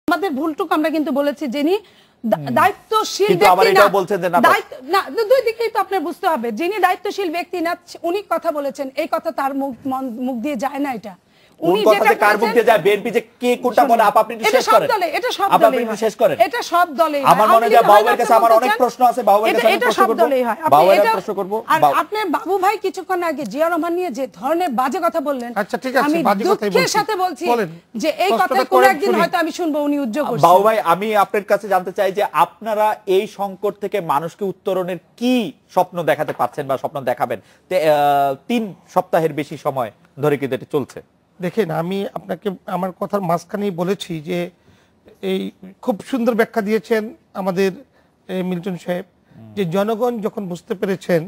আমাদের ভুলটুকু আমরা কিন্তু বলেছি যিনি দায়িত্বশীল কিন্তু আবার এটাও বলছেন যে না দুই দিকেই তো আপনার বুঝতে হবে যিনি দায়িত্বশীল ব্যক্তি না উনি কথা বলেছেন এই কথা তার মুখ দিয়ে যায় না এটা উনি যেটা কার মুখ দিয়ে যায় বিএনপি যে কে কোনটা বলে আপনি শেষ করেন এটা সব দলে আপনি শেষ করেন এটা সব দলে আমার মনে হয় বাবুর কাছে আমার অনেক প্রশ্ন আছে বাবুর কাছে এটা সব দলেই হয় বাবুর কাছে প্রশ্ন করব আর আপনি বাবু ভাই কিছুক্ষণ আগে জিয়া রহমান নিয়ে যে ধরনের বাজে কথা বললেন আচ্ছা ঠিক আছে বাজে কথাই বলছি দুঃখের সাথে বলছি যে এই কথা কোন একদিন হয়তো আমি শুনবো উনি উদ্যোগ করছেন বাবু ভাই আমি আপনার কাছে জানতে চাই যে আপনারা এই সংকট থেকে মানুষকে উত্তরণের কি স্বপ্ন দেখাতে পারছেন বা স্বপ্ন দেখাবেন 3 সপ্তাহের বেশি সময় ধরে কিন্তু এটা চলছে দেখেন আমি আপনাকে আমার কথার মাঝখানেই বলেছি যে এই খুব সুন্দর ব্যাখ্যা দিয়েছেন আমাদের মিল্টন সাহেব যে জনগণ যখন বুঝতে পেরেছেন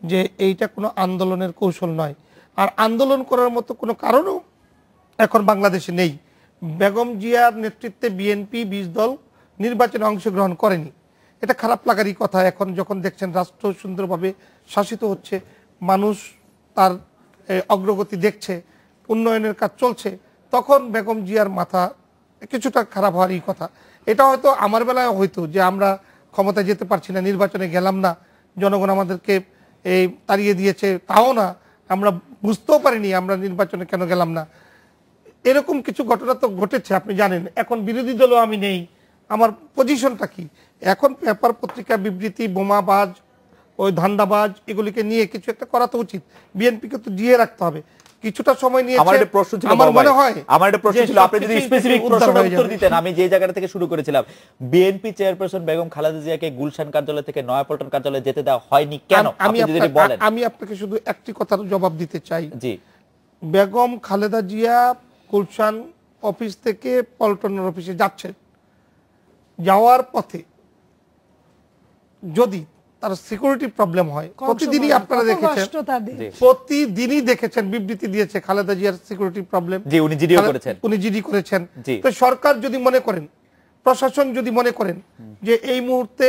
যে এইটা কোনো আন্দোলনের কৌশল নয় আর আন্দোলন করার মতো কোনো কারণও এখন বাংলাদেশে নেই বেগম জিয়ার নেতৃত্বে বিএনপি 20 দল নির্বাচনে অংশগ্রহণ করেনি এটা খারাপ লাগারই কথা এখন যখন দেখছেন রাষ্ট্র সুন্দরভাবে শাসিত হচ্ছে মানুষ তার অগ্রগতি দেখছে উন্নয়নের কাজ চলছে তখন বেগম জিয়ার মাথা কিছুটা খারাপ হওয়ারই কথা এটা হয়তো আমার বেলায় হয়তো যে আমরা ক্ষমতায় যেতে পারছি না নির্বাচনে গেলাম না জনগণ আমাদেরকে তাড়িয়ে দিয়েছে তাও না আমরা বুঝতেও পারিনি আমরা নির্বাচনে কেন গেলাম না এরকম কিছু ঘটনা তো ঘটেছে আপনি জানেন এখন বিরোধী দলও আমি নেই আমার পজিশনটা কি এখন পেপার পত্রিকা বিবৃতি বোমাবাজ ওই ধান্দাবাজ এগুলিকে নিয়ে কিছু একটা করা তো উচিত বিএনপিকে তো জিয়ে রাখতে হবে কিছুটা সময় নিয়ে আমার একটা প্রশ্ন ছিল আমার মনে হয় আমার একটা প্রশ্ন ছিল আপনি যদি স্পেসিফিক প্রশ্নের উত্তর দিতেন আমি যে জায়গা থেকে শুরু করেছিলাম বিএনপি চেয়ারপারসন বেগম খালেদা জিয়াকে গুলশান কার্যালয় থেকে নয়াপল্টন কার্যালয়ে যেতে দেওয়া হয়নি কেন আপনি যদি বলেন আমি আপনাকে শুধু একটি কথার জবাব দিতে চাই জি বেগম খালেদা জিয়া গুলশান অফিস থেকে পল্টনের অফিসে যাচ্ছেন যাওয়ার পথে যদি তার সিকিউরিটি প্রবলেম হয় প্রতিদিনই আপনারা দেখেছেন প্রতিদিনই দেখেছেন বিবৃতি দিয়েছে খালেদা জিয়ার সিকিউরিটি প্রবলেম জি উনি জিডি করেছেন তো সরকার যদি মনে করেন প্রশাসন যদি মনে করেন যে এই মুহূর্তে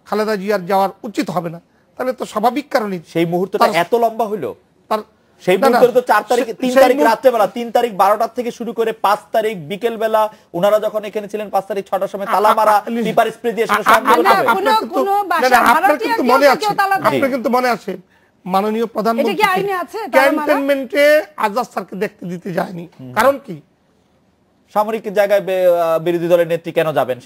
খালেদা জিয়ার যাওয়ার উচিত হবে না তাহলে তো স্বাভাবিক কারণেই সেই মুহূর্তটা এত লম্বা হইলো তার সেই মুহূর্তে তো 4 তারিখ 3 তারিখ রাত্রেবেলা 3 তারিখ 12টা থেকে শুরু করে 5 তারিখ বিকেল বেলা ওনারা যখন এখানে ছিলেন 5 তারিখ 6টার সময় তালা মারা পেপার স্প্রে দিয়ে সেটা সম্পূর্ণ হবে আপনার কিন্তু মনে আছে আপনার কিন্তু মনে আছে মাননীয় প্রধানমন্ত্রী এটা কি আইনে আছে ক্যান্টনমেন্টে আজাদ স্যারকে দেখতে দিতে যায়নি কারণ কি সামরিক জায়গায় বিরোধী দলের নেত্রী কেন যাবেন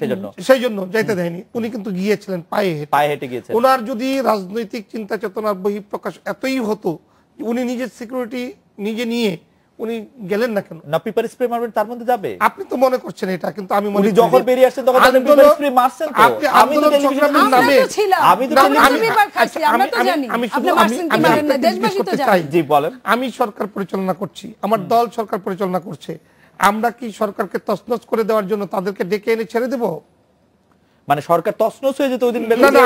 সেই জন্য যাইতে দেয়নি উনি কিন্তু গিয়েছিলেন পায়ে হেঁটে গিয়েছেন ওনার যদি রাজনৈতিক চিন্তা চেতনার বহিঃপ্রকাশ এতই হতো উনি নিজের সিকিউরিটি নিজে নিয়ে উনি গেলেন না কেন না পেপার স্প্রে মারবেন তার মধ্যে যাবে আপনি তো মনে করছেন এটা কিন্তু আমি মনে করি যখন বেরিয়ে আসছেন তখন আপনি পেপার স্প্রে মারছেন তো আমি তো টেলিভিশনের নামে আমি তো পেপার খাইছি আমরা তো জানি আপনি মারছেন কি মারেন না দেশবাসী তো জানে জি বলেন আমি সরকার পরিচালনা করছি আমার দল সরকার পরিচালনা করছে আমরা কি সরকারকে তছনছ করে দেওয়ার জন্য তাদেরকে ডেকে এনে ছেড়ে দেব মানে সরকার তছনছ হয়ে যেত ওইদিন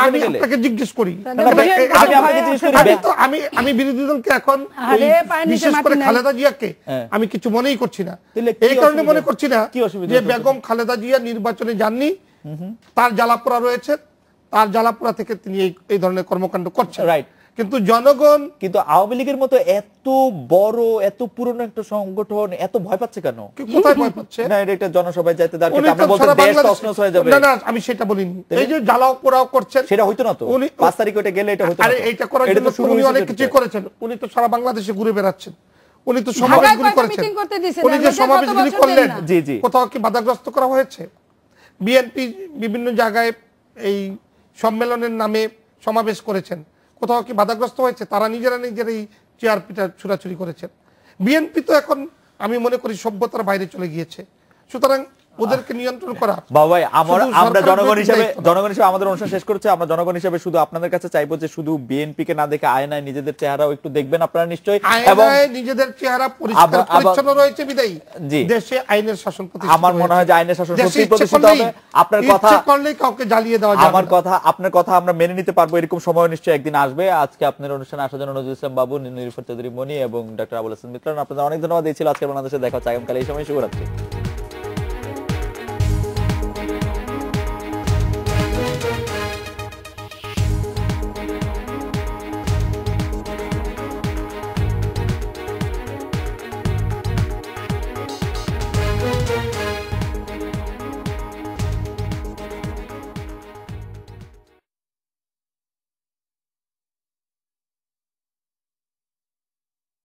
আমি আপনাকে জিজ্ঞেস করি আমি বিরোধী দলকে এখন বিশেষ করে খালেদা জিয়াকে আমি কিছু মনেই করছি না এই কারণে মনে করছি না যে বেগম খালেদা জিয়া নির্বাচনে যাননি তার জ্বালাপোড়া রয়েছে তার জ্বালাপোড়া থেকে তিনি এই ধরনের কর্মকাণ্ড করছেন রাইট কিন্তু জনগণ কিন্তু আওয়ামী লীগের মতো এত বড় এত পুরনো একটা সংগঠন এত ভয় পাচ্ছে কেন কোথায় ভয় পাচ্ছে না এটা একটা জনসভায় যাইতে দাঁড় কিন্তু আপনি বলছেন দেশ তছনছ হয়ে যাবে না না আমি সেটা বলিনি এই যে জ্বালাও পোড়াও করছেন সেটা হইতো না তো 5 তারিখ ওটা গেলে এটা হইতো না আরে এইটা করার জন্য উনি অনেক কিছু করেছেন উনি তো সারা বাংলাদেশে ঘুরে বেড়াচ্ছেন উনি তো সমাবেশগুলো করেছেন উনি যে সমাবেশগুলো করলেন জি জি কোথাও কি বাধাগ্রস্ত করা হয়েছে বিএনপি বিভিন্ন জায়গায় এই সম্মেলনের নামে সমাবেশ করেছেন কোথাও কি বাধাগ্রস্ত হয়েছে তারা নিজেরাই চেয়ার পিটা ছুড়াছুড়ি করেছেন বিএনপি তো এখন আমি মনে করি সভ্যতার বাইরে চলে গিয়েছে সুতরাং ওদেরকে নিয়ন্ত্রণ করা বাবা ভাই আমরা জনগণ হিসেবে আমাদের অনুষ্ঠান শেষ করছে আমরা জনগণ হিসেবে শুধু আপনাদের কাছে চাইবো যে শুধু বিএনপি কে না দেখে আয়নায় নিজেদের চেহারাও একটু দেখবেন আপনারা নিশ্চয়ই এবং নিজেদের চেহারা পরিষ্কার পরিচ্ছন্ন রয়েছে বিদায়ী দেশে আইনের শাসন প্রতিষ্ঠিত আমার মনে হয় যে আইনের শাসন সত্যি প্রতিষ্ঠিত হবে আপনার কথা করলেই কাউকে জ্বালিয়ে দেওয়া যাবে আপনার কথা আমরা মেনে নিতে পারবো এরকম সময় নিশ্চয়ই একদিন আসবে আজকে আপনার অনুষ্ঠানে আসার জন্য নজরুল ইসলাম বাবু নিরুফাত চৌধুরী মনি এবং ডক্টর আবুল হাসান মিত্র আপনাদের অনেক ধন্যবাদ দিয়েছিল আজকে বাংলাদেশে দেখা হচ্ছে আগামীকাল এই সময় শুভরাত্রি